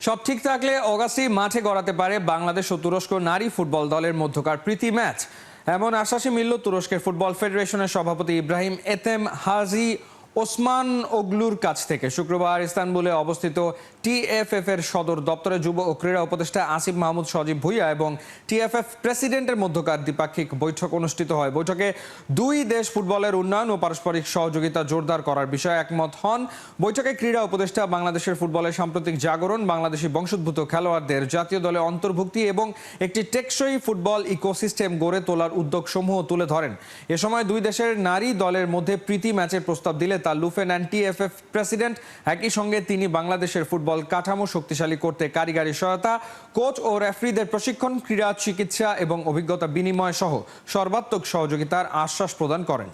সব ঠিক থাকলে অগাস্টেই মাঠে গড়াতে পারে বাংলাদেশ ও তুরস্ক নারী ফুটবল দলের মধ্যকার প্রীতি ম্যাচ। এমন আশ্বাসই মিলল তুরস্কের ফুটবল ফেডারেশনের সভাপতি ইব্রাহিম এতেম হাজি ওসমান ওগলুর কাছ থেকে। শুক্রবার ইস্তানবুলে অবস্থিত টিএফএফ এর সদর দপ্তরে যুব ও ক্রীড়া উপদেষ্টা আসিফ মাহমুদ সজীব ভুইয়া এবং টিএফএফ প্রেসিডেন্টের মধ্যকার দ্বিপাক্ষিক বৈঠক অনুষ্ঠিত হয়। বৈঠকে দুই দেশ ফুটবলের উন্নয়ন ও পারস্পরিক সহযোগিতা জোরদার করার বিষয়ে একমত হন। বৈঠকে ক্রীড়া উপদেষ্টা বাংলাদেশের ফুটবলের সাম্প্রতিক জাগরণ, বাংলাদেশি বংশোদ্ভূত খেলোয়াড়দের জাতীয় দলে অন্তর্ভুক্তি এবং একটি টেকসই ফুটবল ইকোসিস্টেম গড়ে তোলার উদ্যোগসমূহ তুলে ধরেন। এ সময় দুই দেশের নারী দলের মধ্যে প্রীতি ম্যাচের প্রস্তাব দিলে তা লুফে নেন টিএফএফ প্রেসিডেন্ট। একই সঙ্গে তিনি বাংলাদেশের ফুটবল কাঠামো শক্তিশালী করতে কারিগরি সহায়তা, কোচ ও রেফারিদের প্রশিক্ষণ, ক্রীড়া চিকিৎসা এবং অভিজ্ঞতা বিনিময় সহ সর্বাত্মক সহযোগিতার আশ্বাস প্রদান করেন।